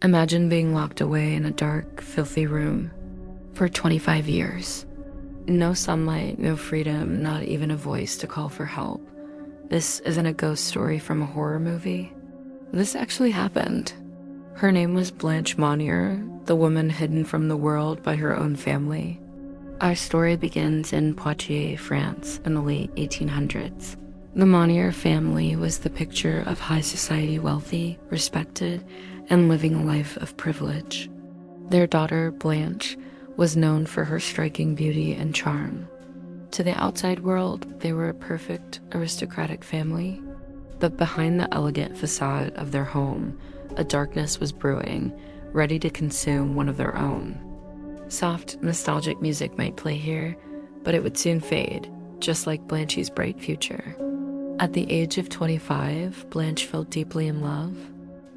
Imagine being locked away in a dark, filthy room for 25 years. No sunlight, no freedom, not even a voice to call for help. This isn't a ghost story from a horror movie. This actually happened. Her name was Blanche Monnier, the woman hidden from the world by her own family. Our story begins in Poitiers, France, in the late 1800s. The Monnier family was the picture of high society, wealthy, respected, and living a life of privilege. Their daughter, Blanche, was known for her striking beauty and charm. To the outside world, they were a perfect, aristocratic family. But behind the elegant facade of their home, a darkness was brewing, ready to consume one of their own. Soft, nostalgic music might play here, but it would soon fade, just like Blanche's bright future. At the age of 25, Blanche fell deeply in love.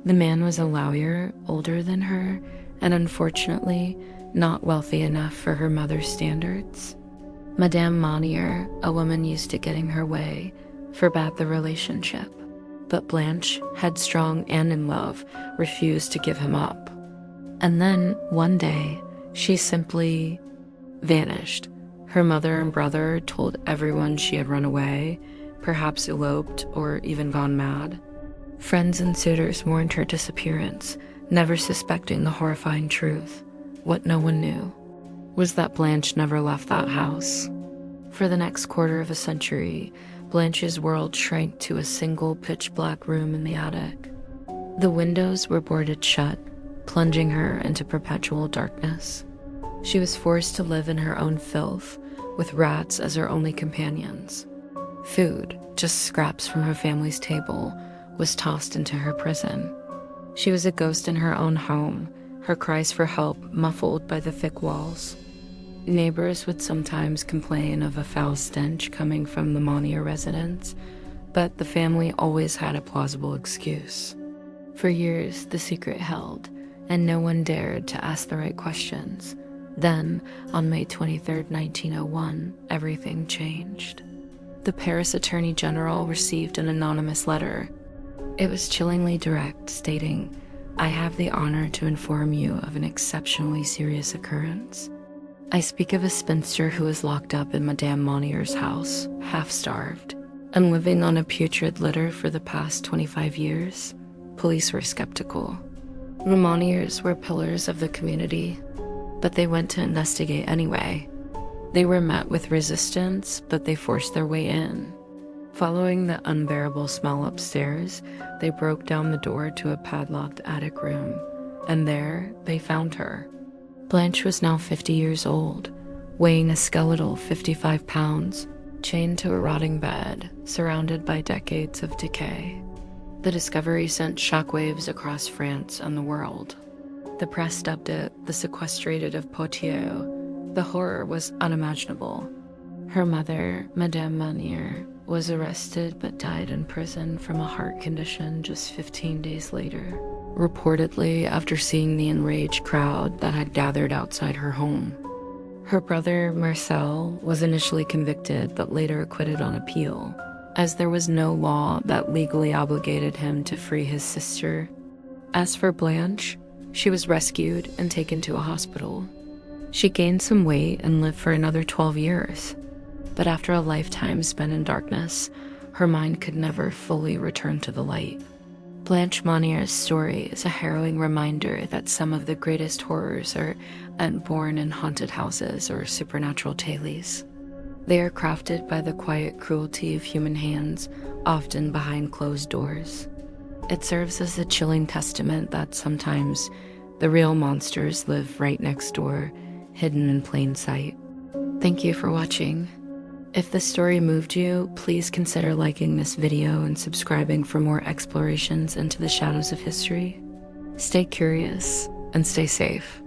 The man was a lawyer, older than her, and unfortunately, not wealthy enough for her mother's standards. Madame Monnier, a woman used to getting her way, forbade the relationship. But Blanche, headstrong and in love, refused to give him up. And then, one day, she simply vanished. Her mother and brother told everyone she had run away, perhaps eloped or even gone mad. Friends and suitors mourned her disappearance, never suspecting the horrifying truth. What no one knew was that Blanche never left that house. For the next quarter of a century, Blanche's world shrank to a single pitch-black room in the attic. The windows were boarded shut, plunging her into perpetual darkness. She was forced to live in her own filth, with rats as her only companions. Food, just scraps from her family's table, was tossed into her prison. She was a ghost in her own home, her cries for help muffled by the thick walls. Neighbors would sometimes complain of a foul stench coming from the Monnier residence, but the family always had a plausible excuse. For years, the secret held, and no one dared to ask the right questions. Then, on May 23, 1901, everything changed. The Paris Attorney General received an anonymous letter. It was chillingly direct, stating, "I have the honor to inform you of an exceptionally serious occurrence. I speak of a spinster who was locked up in Madame Monnier's house, half-starved, and living on a putrid litter for the past 25 years. Police were skeptical. The Monniers were pillars of the community, but they went to investigate anyway. They were met with resistance, but they forced their way in. Following the unbearable smell upstairs, they broke down the door to a padlocked attic room, and there they found her. Blanche was now 50 years old, weighing a skeletal 55 pounds, chained to a rotting bed, surrounded by decades of decay. The discovery sent shockwaves across France and the world. The press dubbed it the sequestrated of Poitiers. The horror was unimaginable. Her mother, Madame Monnier, was arrested but died in prison from a heart condition just 15 days later, reportedly after seeing the enraged crowd that had gathered outside her home. Her brother, Marcel, was initially convicted but later acquitted on appeal, as there was no law that legally obligated him to free his sister. As for Blanche, she was rescued and taken to a hospital. She gained some weight and lived for another 12 years. But after a lifetime spent in darkness, her mind could never fully return to the light. Blanche Monnier's story is a harrowing reminder that some of the greatest horrors aren't born in haunted houses or supernatural tales. They are crafted by the quiet cruelty of human hands, often behind closed doors. It serves as a chilling testament that sometimes the real monsters live right next door, hidden in plain sight. Thank you for watching. If this story moved you, please consider liking this video and subscribing for more explorations into the shadows of history. Stay curious and stay safe.